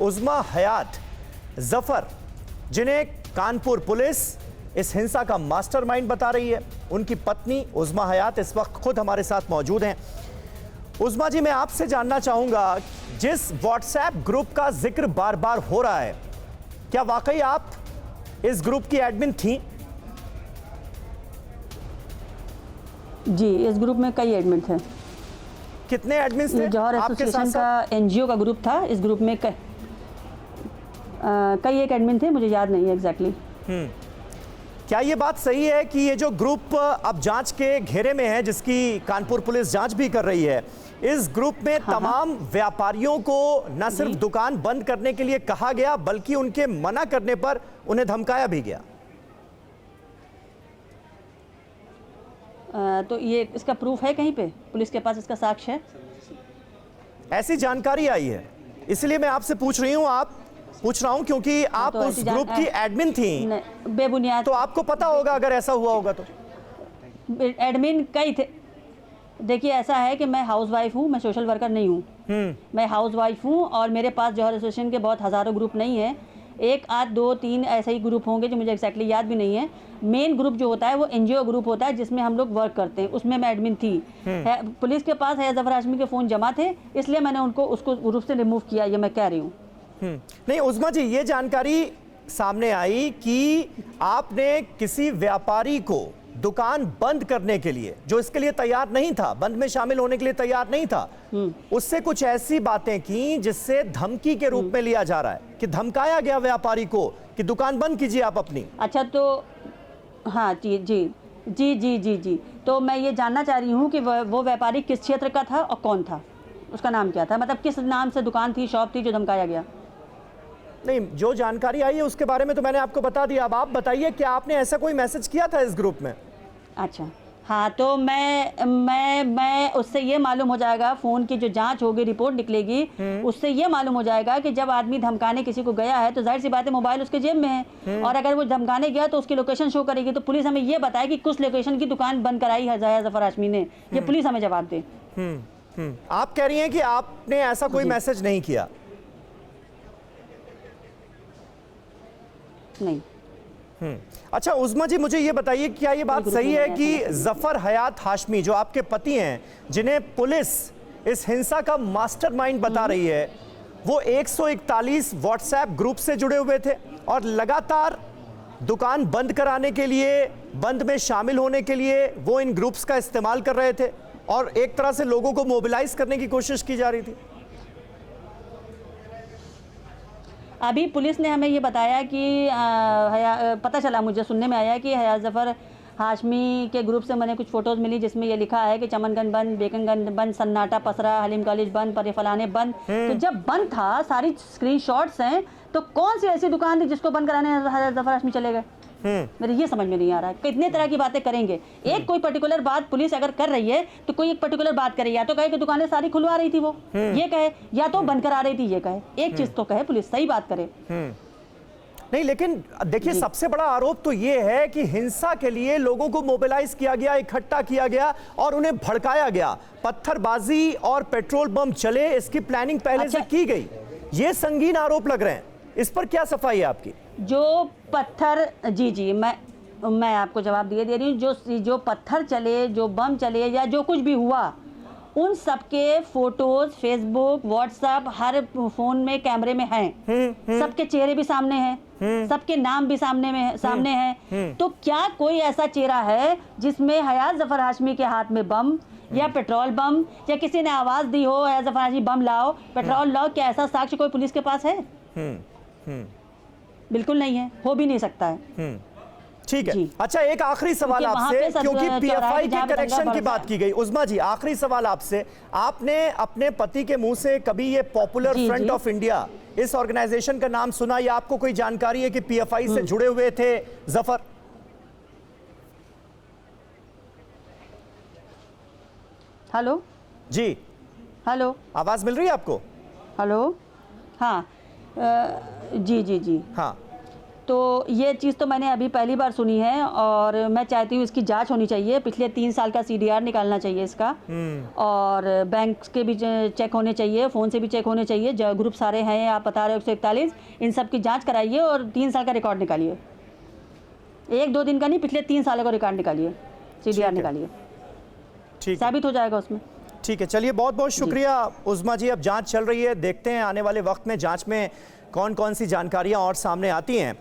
उज़्मा हयात जफर, जिन्हें कानपुर पुलिस इस हिंसा का मास्टरमाइंड बता रही है, उनकी पत्नी उज़्मा हयात इस वक्त खुद हमारे साथ मौजूद हैं। उज़्मा जी, मैं आपसे जानना चाहूंगा, जिस व्हाट्सएप ग्रुप का जिक्र बार बार हो रहा है, क्या वाकई आप इस ग्रुप की एडमिन थी? जी, इस ग्रुप में कई एडमिन थे। कितने एडमिन थे? जौहर एसोसिएशन का एनजीओ का ग्रुप था। इस ग्रुप में कई एक एडमिन थे, मुझे याद नहीं है एग्जैक्टली। क्या ये बात सही है कि ये जो ग्रुप अब जांच के घेरे में है, जिसकी कानपुर पुलिस जांच भी कर रही है, इस ग्रुप में तमाम व्यापारियों को न सिर्फ दुकान बंद करने के लिए कहा गया, बल्कि उनके मना करने पर उन्हें धमकाया भी गया? तो ये इसका प्रूफ है कहीं पे? पुलिस के पास इसका साक्ष्य है? ऐसी जानकारी आई है, इसलिए मैं आपसे पूछ रहा हूं क्योंकि आप तो उस ग्रुप की एडमिन थी, बेबुनियाद। तो आपको पता होगा अगर ऐसा हुआ होगा तो। एडमिन कई थे। देखिए, ऐसा है कि मैं हाउसवाइफ हूँ, मैं सोशल वर्कर नहीं हूँ। मैं हाउसवाइफ हूँ और मेरे पास जौहर एसोसिएशन के बहुत हज़ारों ग्रुप नहीं है, एक आध दो तीन ऐसे ही ग्रुप होंगे जो मुझे एक्जैक्टली याद भी नहीं है। मेन ग्रुप जो होता है वो एनजीओ ग्रुप होता है, जिसमें हम लोग वर्क करते हैं, उसमें मैं एडमिन थी। पुलिस के पास हयात जफर हाशमी के फ़ोन जमा थे, इसलिए मैंने उसको ग्रुप से रिमूव किया, ये मैं कह रही हूँ। नहीं उज़्मा जी, ये जानकारी सामने आई कि आपने किसी व्यापारी को दुकान बंद करने के लिए, जो इसके लिए तैयार नहीं था, बंद में शामिल होने के लिए तैयार नहीं था, उससे कुछ ऐसी बातें की जिससे धमकी के रूप में लिया जा रहा है कि धमकाया गया व्यापारी को कि दुकान बंद कीजिए आप अपनी। अच्छा, तो हाँ जी जी जी जी जी जी तो मैं ये जानना चाह रही हूँ कि वो व्यापारी किस क्षेत्र का था और कौन था, उसका नाम क्या था, मतलब किस नाम से दुकान थी, शॉप थी जो धमकाया गया? नहीं, जो जानकारी आई है उसके बारे में तो मैंने आपको बता दिया। अब आप बताइए, क्या आपने ऐसा कोई मैसेज किया था इस ग्रुप में? अच्छा, हाँ, तो मैं उससे ये मालूम हो जाएगा, फ़ोन की जो जांच होगी, रिपोर्ट निकलेगी, उससे ये मालूम हो जाएगा कि जब आदमी धमकाने किसी को गया है तो जाहिर सी बात है मोबाइल उसके जेब में है, और अगर वो धमकाने गया तो उसकी लोकेशन शो करेगी। तो पुलिस हमें ये बताए कि कुछ लोकेशन की दुकान बंद कराई है हयात जफर हाशमी ने, ये पुलिस हमें जवाब दे। आप कह रही हैं कि आपने ऐसा कोई मैसेज नहीं किया? नहीं। अच्छा उज़्मा जी, मुझे ये बताइए, क्या ये बात सही है कि जफर हयात हाशमी, जो आपके पति हैं, जिन्हें पुलिस इस हिंसा का मास्टरमाइंड बता रही है, वो 141 व्हाट्सएप ग्रुप से जुड़े हुए थे और लगातार दुकान बंद कराने के लिए, बंद में शामिल होने के लिए वो इन ग्रुप्स का इस्तेमाल कर रहे थे और एक तरह से लोगों को मोबिलाइज करने की कोशिश की जा रही थी? अभी पुलिस ने हमें ये बताया कि पता चला, मुझे सुनने में आया कि हयात जफर हाशमी के ग्रुप से मैंने कुछ फ़ोटोज़ मिली जिसमें ये लिखा है कि चमनगंज बंद, बेकनगंज बंद, सन्नाटा पसरा, हलीम कॉलेज बंद, पर फलाने बंद। तो जब बंद था, सारी स्क्रीनशॉट्स हैं, तो कौन सी ऐसी दुकान थी जिसको बंद कराने हयात जफर हाशमी चले गए? मेरे ये समझ में नहीं आ रहा है। कितने तरह की बातें करेंगे, एक कोई पर्टिकुलर बात पुलिस अगर कर रही है तो कोई एक पर्टिकुलर बात करे, या तो कहे कि दुकानें सारी खुलवा रही थी वो, ये कहे, या तो बंद करा रही थी, ये कहे। एक चीज तो कहे पुलिस, सही बात करे। नहीं, लेकिन देखिए, सबसे बड़ा आरोप तो ये है कि हिंसा के लिए लोगों को मोबिलाइज किया गया, इकट्ठा किया गया और उन्हें भड़काया गया, पत्थरबाजी और पेट्रोल बम चले, इसकी प्लानिंग पहले से की गई। ये संगीन आरोप लग रहे हैं, इस पर क्या सफाई है आपकी? जो पत्थर, जी मैं आपको जवाब दे रही हूँ, जो पत्थर चले, जो बम चले, या जो कुछ भी हुआ, उन सबके फोटोज फेसबुक, व्हाट्सएप, हर फोन में, कैमरे में हैं। सबके चेहरे भी सामने हैं, सबके नाम भी सामने हैं। तो क्या कोई ऐसा चेहरा है जिसमें हयात जफर हाशमी के हाथ में बम या पेट्रोल बम, या किसी ने आवाज दी हो हयात जफर हाशमी बम लाओ, पेट्रोल लाओ, क्या ऐसा साक्ष्य कोई पुलिस के पास है? बिल्कुल नहीं है, हो भी नहीं सकता है। ठीक है। अच्छा, एक आखिरी सवाल आपसे, क्योंकि पीएफआई के कनेक्शन की बात की गई। उज़्मा जी, आखिरी सवाल आपसे, आपने अपने पति के मुंह से कभी ये पॉपुलर फ्रंट ऑफ इंडिया, इस ऑर्गेनाइजेशन का नाम सुना, या आपको कोई जानकारी है कि पीएफआई से जुड़े हुए थे जफर? हेलो जी, हेलो, आवाज मिल रही है आपको? हेलो, हाँ, जी हाँ, तो ये चीज़ तो मैंने अभी पहली बार सुनी है और मैं चाहती हूँ इसकी जांच होनी चाहिए। पिछले 3 साल का CDR निकालना चाहिए इसका, और बैंक के भी चेक होने चाहिए, फ़ोन से भी चेक होने चाहिए। जो ग्रुप सारे हैं आप बता रहे हो 141, इन सब की जांच कराइए और 3 साल का रिकॉर्ड निकालिए। 1-2 दिन का नहीं, पिछले 3 सालों का रिकॉर्ड निकालिए, CDR निकालिए, ठीक है, साबित हो जाएगा उसमें। ठीक है। चलिए, बहुत बहुत शुक्रिया उज़मा जी। अब जांच चल रही है, देखते हैं आने वाले वक्त में जांच में कौन कौन सी जानकारियां और सामने आती हैं।